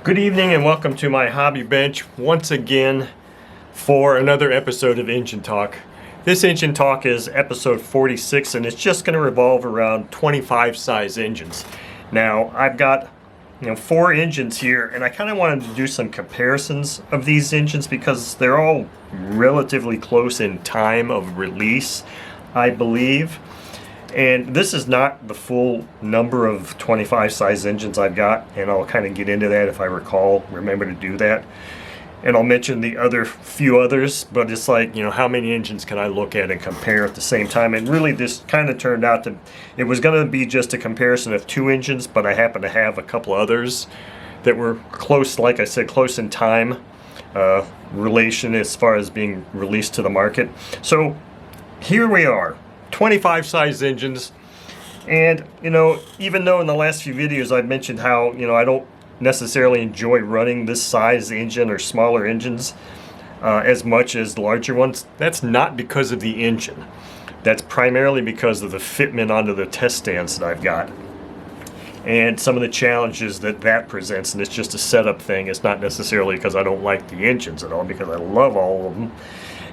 Good evening and welcome to my hobby bench once again for another episode of Engine Talk. This Engine Talk is episode 46 and it's just going to revolve around 25 size engines. Now I've got 4 engines here and I kind of wanted to do some comparisons of these engines because they're all relatively close in time of release, I believe. And this is not the full number of 25 size engines I've got, and I'll kind of get into that if I remember to do that. And I'll mention the few others, but it's like, how many engines can I look at and compare at the same time? And really this kind of turned out to, it was going to be just a comparison of 2 engines, but I happen to have a couple others that were close, like I said, close in time relation as far as being released to the market. So here we are. 25 size engines, and even though in the last few videos I've mentioned how I don't necessarily enjoy running this size engine or smaller engines as much as larger ones, that's not because of the engine. That's primarily because of the fitment onto the test stands that I've got and some of the challenges that presents. And it's just a setup thing. It's not necessarily because I don't like the engines at all, because I love all of them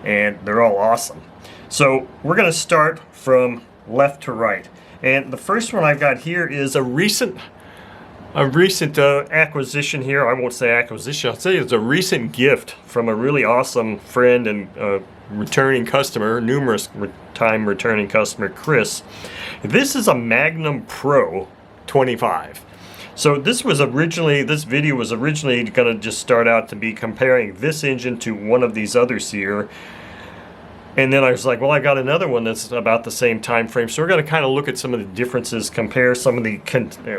and they're all awesome. So we're going to start from left to right, and the first one I've got here is a recent acquisition here. I won't say acquisition, I'll say it's a recent gift from a really awesome friend and returning customer, numerous time returning customer, Chris. This is a Magnum Pro 25. So this video was originally going to just start out to be comparing this engine to one of these others here. And then I was like, well, I got another one that's about the same time frame. So we're going to kind of look at some of the differences, compare some of the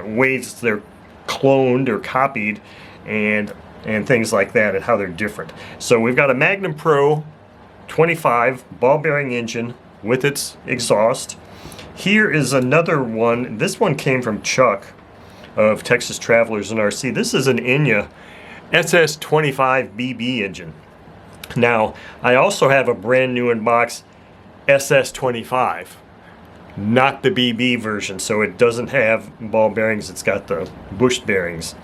ways they're cloned or copied, and things like that, and how they're different. So we've got a Magnum Pro 25 ball bearing engine with its exhaust. Here is another one. This one came from Chuck of Texas Travelers and RC. This is an Enya SS25 BB engine. Now, I also have a brand new in box SS25, not the BB version, so it doesn't have ball bearings, it's got the bush bearings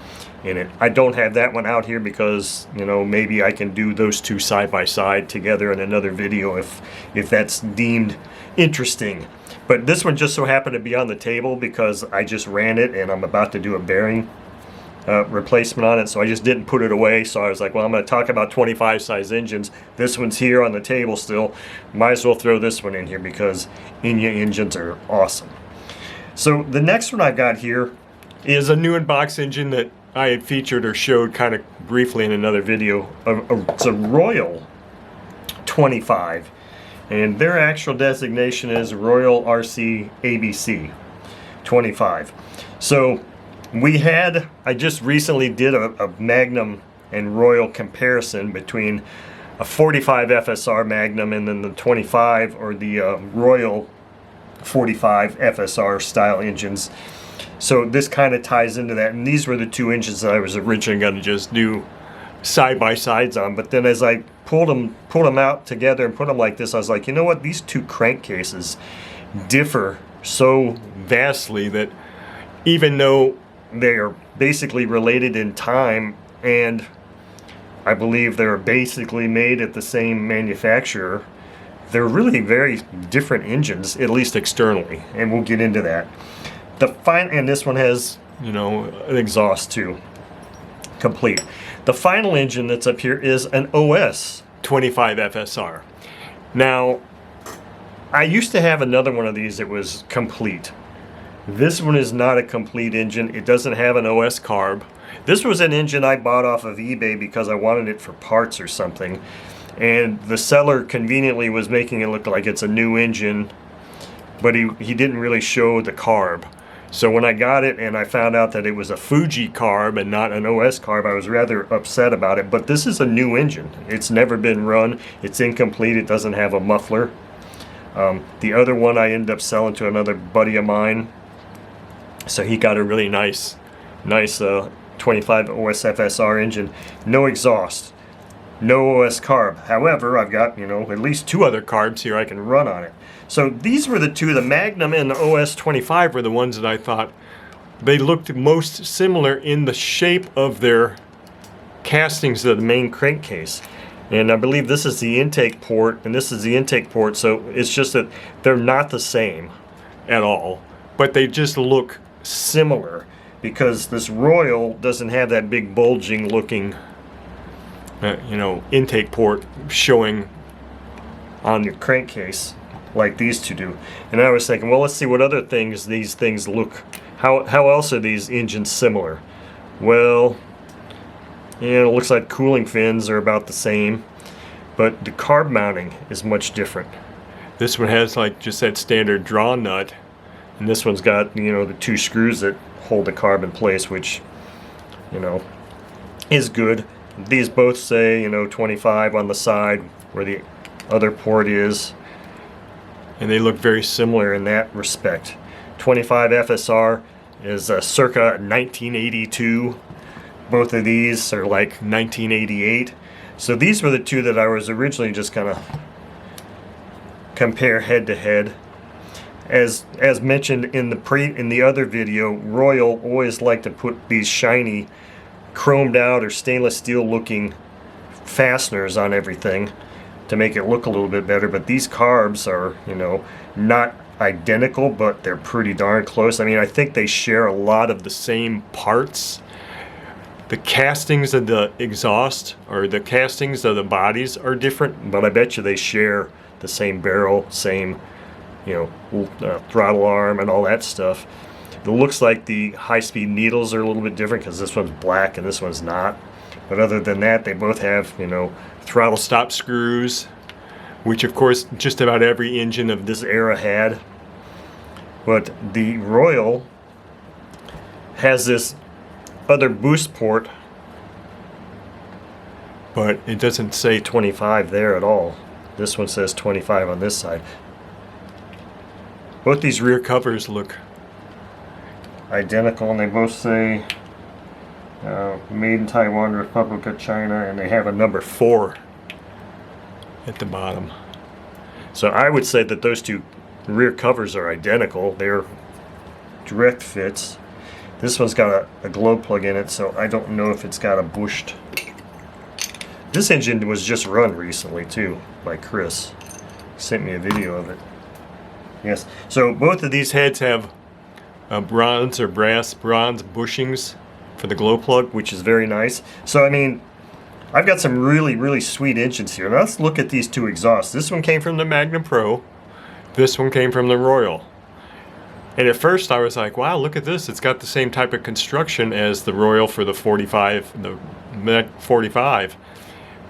in it. I don't have that one out here because, maybe I can do those two side by side together in another video if that's deemed interesting. But this one just so happened to be on the table because I just ran it and I'm about to do a bearing replacement on it, so I just didn't put it away. So I was like, well, I'm going to talk about 25 size engines. This one's here on the table still. Might as well throw this one in here because Enya engines are awesome. So the next one I've got here is a new in-box engine that I had featured or showed kind of briefly in another video. It's a Royal 25, and their actual designation is Royal RC ABC 25. So I just recently did a Magnum and Royal comparison between a 45 FSR Magnum and then the 25 or the Royal 45 FSR style engines. So this kind of ties into that, and these were the 2 engines that I was originally going to just do side by sides on. But then as I pulled them out together and put them like this, I was like, you know what, these 2 crankcases differ so vastly that even though they are basically related in time, and I believe they're basically made at the same manufacturer, they're really very different engines, at least externally, and we'll get into that. And this one has, an exhaust too, complete. The final engine that's up here is an OS 25 FSR. Now, I used to have another one of these that was complete. This one is not a complete engine. It doesn't have an OS carb. This was an engine I bought off of eBay because I wanted it for parts or something. And the seller conveniently was making it look like it's a new engine, but he didn't really show the carb. So when I got it and I found out that it was a Fuji carb and not an OS carb, I was rather upset about it. But this is a new engine. It's never been run. It's incomplete. It doesn't have a muffler. The other one I ended up selling to another buddy of mine. So he got a really nice 25 OS FSR engine, no exhaust, no OS carb. However, I've got, at least 2 other carbs here I can run on it. So these were the 2, the Magnum and the OS 25 were the ones that I thought they looked most similar in the shape of their castings of the main crankcase. And I believe this is the intake port, and this is the intake port, so it's just that they're not the same at all, but they just look similar, because this Royal doesn't have that big bulging looking intake port showing on your crankcase like these two do. And I was thinking, well, let's see what other things these things look, how else are these engines similar? Well, it looks like cooling fins are about the same, but the carb mounting is much different. This one has like just that standard draw nut, and this one's got, the two screws that hold the carb in place, which, is good. These both say, 25 on the side where the other port is, and they look very similar in that respect. 25 FSR is circa 1982. Both of these are like 1988. So these were the two that I was originally just gonna compare head to head. As mentioned in the other video, Royal always liked to put these shiny, chromed out or stainless steel looking fasteners on everything to make it look a little bit better. But these carbs are, not identical, but they're pretty darn close. I mean, I think they share a lot of the same parts. The castings of the exhaust or the castings of the bodies are different, but I bet you they share the same barrel, same, throttle arm and all that stuff. It looks like the high-speed needles are a little bit different because this one's black and this one's not. But other than that, they both have, throttle stop screws, which of course just about every engine of this era had. But the Royal has this other boost port, but it doesn't say 25 there at all. This one says 25 on this side. Both these rear covers look identical, and they both say made in Taiwan, Republic of China, and they have a number 4 at the bottom. So I would say that those two rear covers are identical. They're direct fits. This one's got a glow plug in it, so I don't know if it's got a bushed. This engine was just run recently too by Chris. He sent me a video of it. Yes, so both of these heads have bronze bushings for the glow plug, which is very nice. So I mean, I've got some really, really sweet engines here. Now let's look at these two exhausts. This one came from the Magnum Pro. This one came from the Royal. And at first I was like, wow, look at this. It's got the same type of construction as the Royal for the 45, the Mach 45.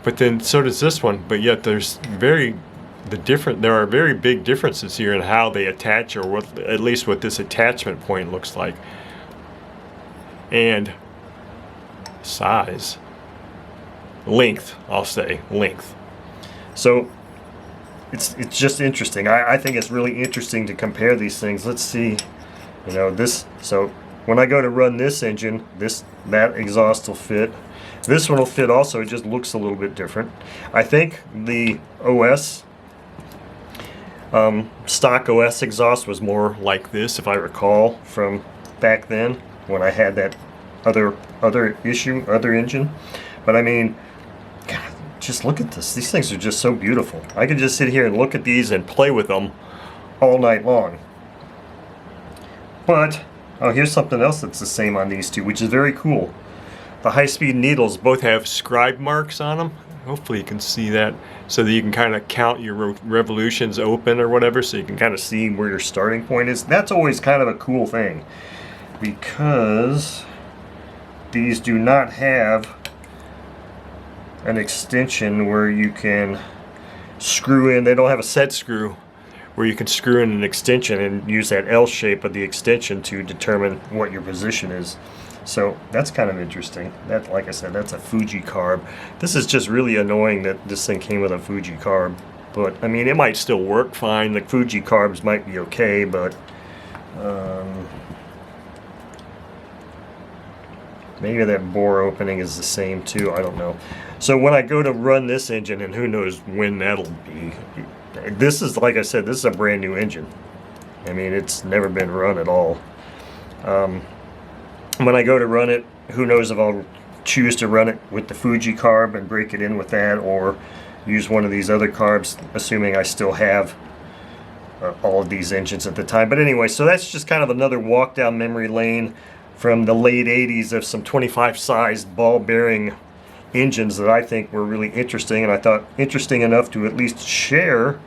But then so does this one. But yet there are very big differences here in how they attach, or what, at least what this attachment point looks like. And size. Length, I'll say, length. So it's just interesting. I think it's really interesting to compare these things. Let's see, this. So when I go to run this engine, that exhaust will fit. This one will fit also. It just looks a little bit different. I think the OS, stock OS exhaust was more like this, if I recall, from back then when I had that other engine. But I mean, God, just look at this. These things are just so beautiful. I could just sit here and look at these and play with them all night long. But, here's something else that's the same on these two, which is very cool. The high-speed needles both have scribe marks on them. Hopefully you can see that, so that you can kind of count your revolutions open or whatever, so you can kind of see where your starting point is. That's always kind of a cool thing, because these do not have an extension where you can screw in. They don't have a set screw where you can screw in an extension and use that L shape of the extension to determine what your position is. So that's kind of interesting. That, like I said, that's a Fuji carb. This is just really annoying that this thing came with a Fuji carb. But I mean, it might still work fine. The Fuji carbs might be okay, but maybe that bore opening is the same too. I don't know. So when I go to run this engine, and who knows when that'll be, this is, like I said, this is a brand new engine. I mean, it's never been run at all. When I go to run it, who knows if I'll choose to run it with the Fuji carb and break it in with that, or use one of these other carbs, assuming I still have all of these engines at the time. But anyway, so that's just kind of another walk down memory lane from the late 80s of some 25 sized ball bearing engines that I think were really interesting, and I thought interesting enough to at least share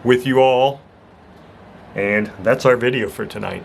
with you all. And that's our video for tonight.